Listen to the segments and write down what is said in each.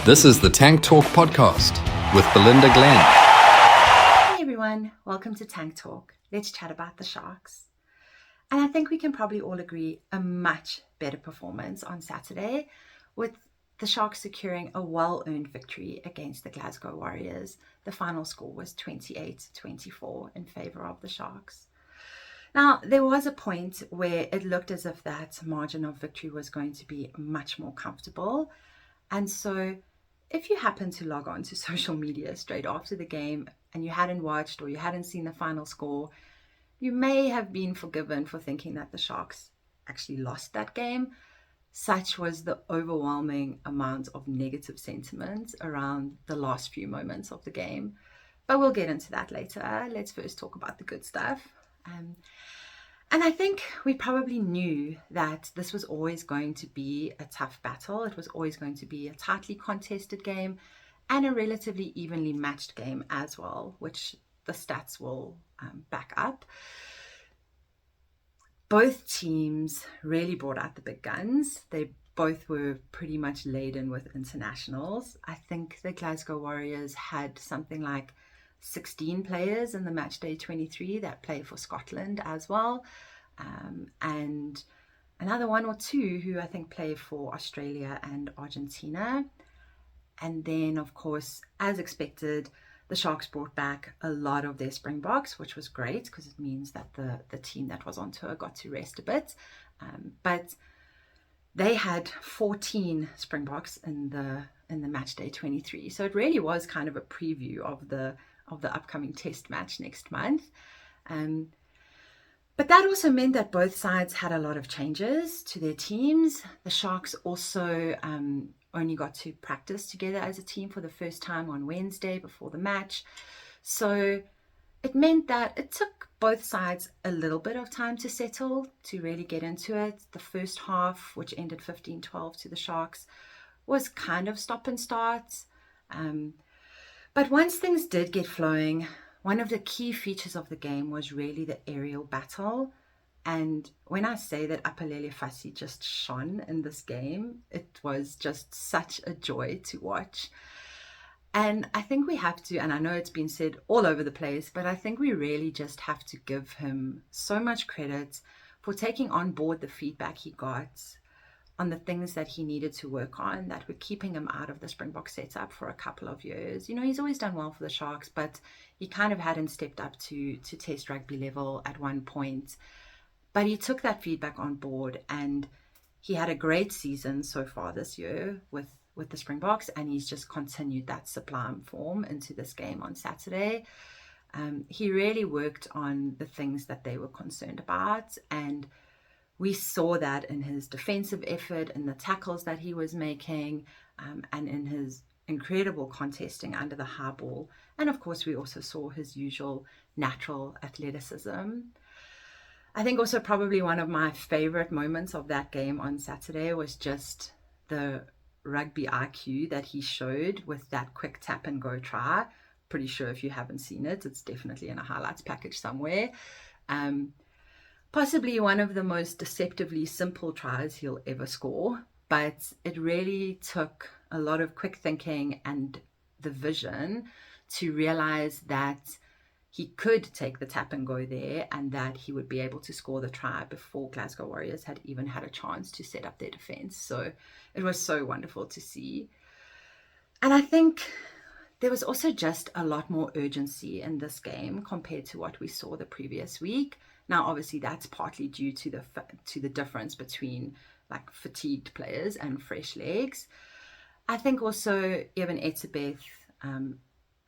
This is the Tank Talk podcast with Belinda Glenn. Hey everyone, welcome to Tank Talk. Let's chat about the Sharks. And I think we can probably all agree a much better performance on Saturday, with the Sharks securing a well-earned victory against the Glasgow Warriors. The final score was 28-24 in favour of the Sharks. Now, there was a point where it looked as if that margin of victory was going to be much more comfortable. And so if you happen to log on to social media straight after the game and you hadn't watched or you hadn't seen the final score, you may have been forgiven for thinking that the Sharks actually lost that game. Such was the overwhelming amount of negative sentiment around the last few moments of the game. But we'll get into that later. Let's first talk about the good stuff. And I think we probably knew that this was always going to be a tough battle. It was always going to be a tightly contested game and a relatively evenly matched game as well, which the stats will back up. Both teams really brought out the big guns. They both were pretty much laden with internationals. I think the Glasgow Warriors had something like 16 players in the match day 23 that play for Scotland as well, and another one or two who I think play for Australia and Argentina. And then, of course, as expected, the Sharks brought back a lot of their Springboks, which was great because it means that the team that was on tour got to rest a bit. But they had 14 Springboks in the match day 23, so it really was kind of a preview of the upcoming test match next month. But that also meant that both sides had a lot of changes to their teams. The Sharks also only got to practice together as a team for the first time on Wednesday before the match. So it meant that it took both sides a little bit of time to settle, to really get into it. The first half, which ended 15-12 to the Sharks, was kind of stop and start. But once things did get flowing, one of the key features of the game was really the aerial battle. And when I say that Aphelele Fassi just shone in this game, it was just such a joy to watch. And I think we have to, and I know it's been said all over the place, but I think we really just have to give him so much credit for taking on board the feedback he got on the things that he needed to work on that were keeping him out of the Springbok setup for a couple of years. You know, he's always done well for the Sharks, but he kind of hadn't stepped up to test rugby level at one point. But he took that feedback on board, and he had a great season so far this year with the Springboks, and he's just continued that sublime form into this game on Saturday. He really worked on the things that they were concerned about, and we saw that in his defensive effort, in the tackles that he was making, and in his incredible contesting under the high ball. And of course, we also saw his usual natural athleticism. I think also probably one of my favorite moments of that game on Saturday was just the rugby IQ that he showed with that quick tap and go try. Pretty sure if you haven't seen it, it's definitely in a highlights package somewhere. Possibly one of the most deceptively simple tries he'll ever score, but it really took a lot of quick thinking and the vision to realize that he could take the tap and go there, and that he would be able to score the try before Glasgow Warriors had even had a chance to set up their defense. So it was so wonderful to see. And I think there was also just a lot more urgency in this game compared to what we saw the previous week. Now, obviously, that's partly due to the difference between like fatigued players and fresh legs. I think also Evan Etzebeth,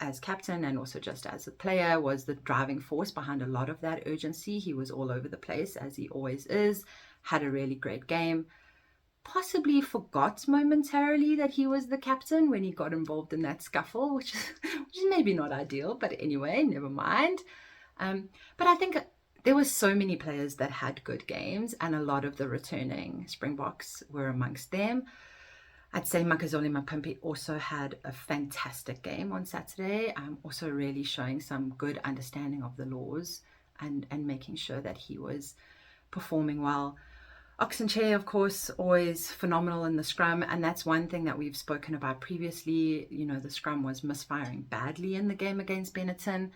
as captain and also just as a player, was the driving force behind a lot of that urgency. He was all over the place, as he always is, had a really great game. Possibly forgot momentarily that he was the captain when he got involved in that scuffle, which is maybe not ideal, but anyway, never mind. But I think there were so many players that had good games, and a lot of the returning Springboks were amongst them. I'd say Makazole Mapimpi also had a fantastic game on Saturday, also really showing some good understanding of the laws and making sure that he was performing well. Oxenchair, of course, always phenomenal in the scrum, and that's one thing that we've spoken about previously. The scrum was misfiring badly in the game against Benetton.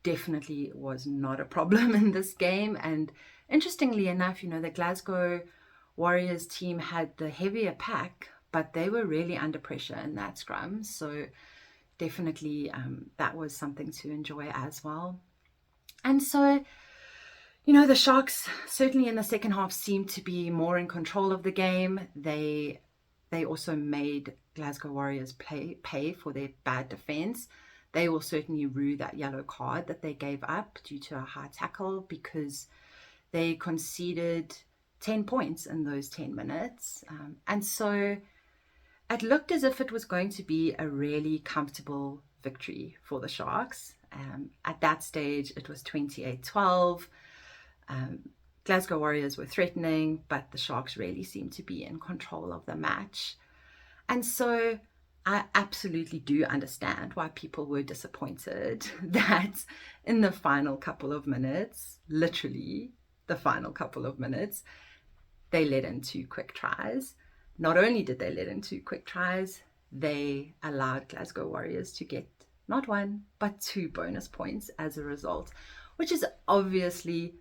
Definitely was not a problem in this game. And interestingly enough, the Glasgow Warriors team had the heavier pack, but they were really under pressure in that scrum. So definitely that was something to enjoy as well. And so, the Sharks certainly in the second half seemed to be more in control of the game. They also made Glasgow Warriors pay for their bad defense. They will certainly rue that yellow card that they gave up due to a high tackle, because they conceded 10 points in those 10 minutes. And so it looked as if it was going to be a really comfortable victory for the Sharks. At that stage, it was 28-12. Glasgow Warriors were threatening, but the Sharks really seemed to be in control of the match. And so I absolutely do understand why people were disappointed that in the final couple of minutes, literally the final couple of minutes, they let in 2 quick tries. Not only did they let in 2 quick tries, they allowed Glasgow Warriors to get not 1, but 2 bonus points as a result, which is obviously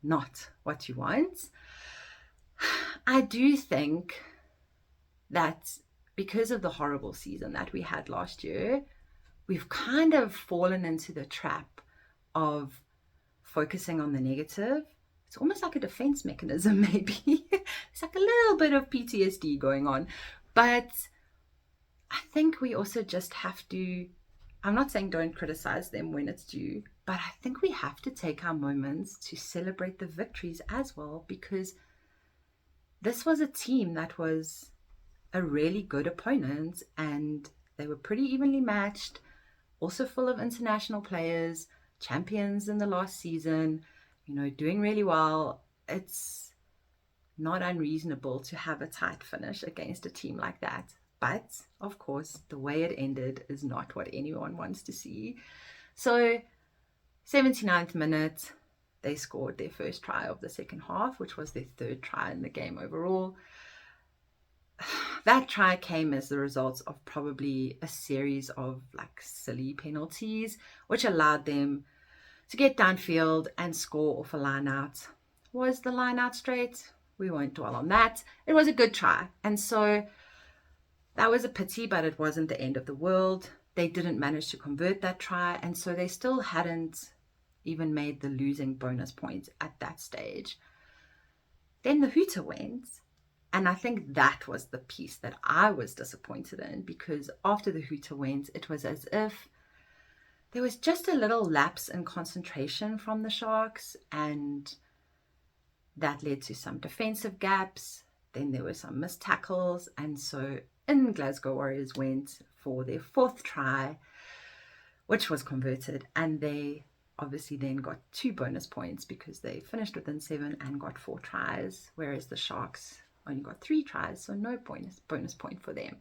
not what you want. I do think that because of the horrible season that we had last year, we've kind of fallen into the trap of focusing on the negative. It's almost like a defense mechanism, maybe. It's like a little bit of PTSD going on. But I think we also just have to, I'm not saying don't criticize them when it's due, but I think we have to take our moments to celebrate the victories as well, because this was a team that was a really good opponent, and they were pretty evenly matched, also full of international players, champions in the last season, doing really well. It's not unreasonable to have a tight finish against a team like that. But of course, the way it ended is not what anyone wants to see. So 79th minute, they scored their first try of the second half, which was their 3rd try in the game overall. That try came as the result of probably a series of silly penalties, which allowed them to get downfield and score off a line out. Was the line out straight? We won't dwell on that. It was a good try. And so that was a pity, but it wasn't the end of the world. They didn't manage to convert that try, and so they still hadn't even made the losing bonus points at that stage. Then the hooter went, and I think that was the piece that I was disappointed in, because after the hooter went, it was as if there was just a little lapse in concentration from the Sharks, and that led to some defensive gaps. Then there were some missed tackles, and so in Glasgow Warriors went for their 4th try, which was converted, and they obviously then got 2 bonus points because they finished within 7 and got 4 tries, whereas the Sharks only got 3 tries, so no bonus point for them.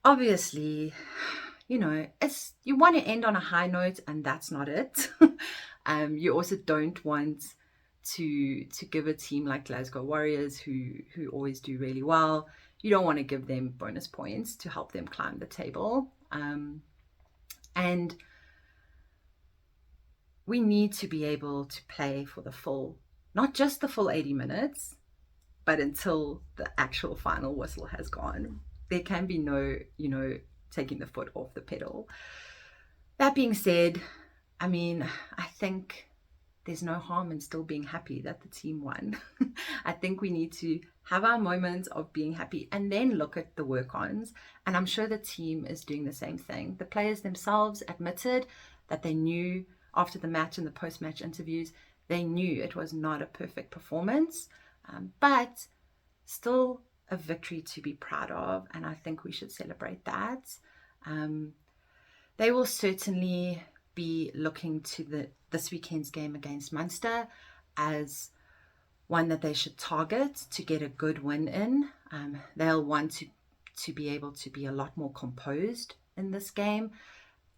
Obviously, you want to end on a high note, and that's not it. You also don't want to give a team like Glasgow Warriors, who always do really well, you don't want to give them bonus points to help them climb the table. And we need to be able to play for the full, not just the full 80 minutes, but until the actual final whistle has gone. There can be no, taking the foot off the pedal. That being said, I think there's no harm in still being happy that the team won. I think we need to have our moments of being happy and then look at the work-ons. And I'm sure the team is doing the same thing. The players themselves admitted that they knew after the match and the post-match interviews, they knew it was not a perfect performance, but still a victory to be proud of. And I think we should celebrate that. They will certainly be looking to this weekend's game against Munster as one that they should target to get a good win in. They'll want to be able to be a lot more composed in this game.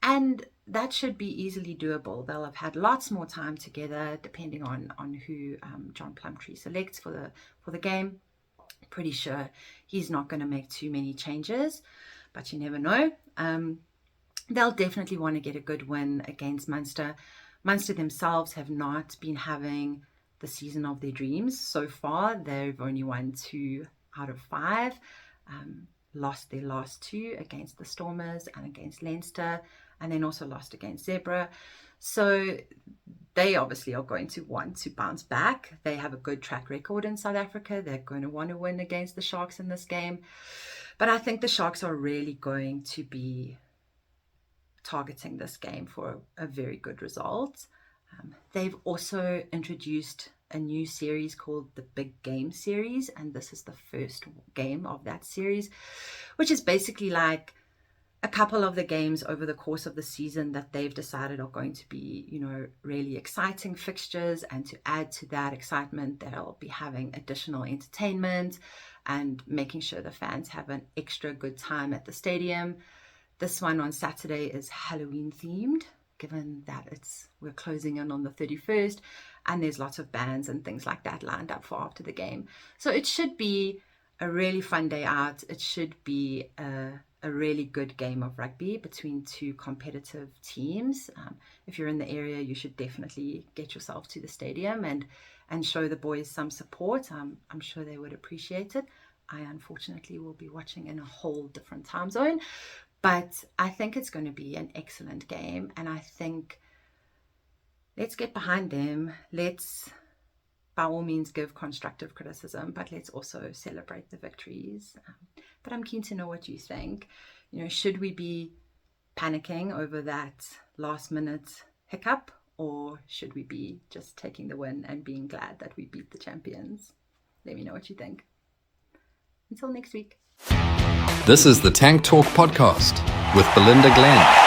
And that should be easily doable. They'll have had lots more time together, depending on who John Plumtree selects for the game. Pretty sure he's not going to make too many changes, but you never know. They'll definitely want to get a good win against Munster. Munster themselves have not been having the season of their dreams so far. They've only won 2 out of 5. Lost their last 2 against the Stormers and against Leinster, and then also lost against Zebra. So they obviously are going to want to bounce back. They have a good track record in South Africa. They're going to want to win against the Sharks in this game. But I think the Sharks are really going to be targeting this game for a very good result. They've also introduced a new series called the Big Game Series, and this is the first game of that series, which is basically like a couple of the games over the course of the season that they've decided are going to be, really exciting fixtures, and to add to that excitement, they'll be having additional entertainment and making sure the fans have an extra good time at the stadium. This one on Saturday is Halloween themed, given that we're closing in on the 31st, and there's lots of bands and things like that lined up for after the game. So it should be a really fun day out. It should be a really good game of rugby between 2 competitive teams. If you're in the area, you should definitely get yourself to the stadium and show the boys some support. I'm sure they would appreciate it. I unfortunately will be watching in a whole different time zone, but I think it's going to be an excellent game, and I think let's get behind them. Let's, by all means, give constructive criticism, but let's also celebrate the victories. But I'm keen to know what you think. Should we be panicking over that last minute hiccup, or should we be just taking the win and being glad that we beat the champions? Let me know what you think. Until next week. This is the Tank Talk podcast with Belinda Glenn.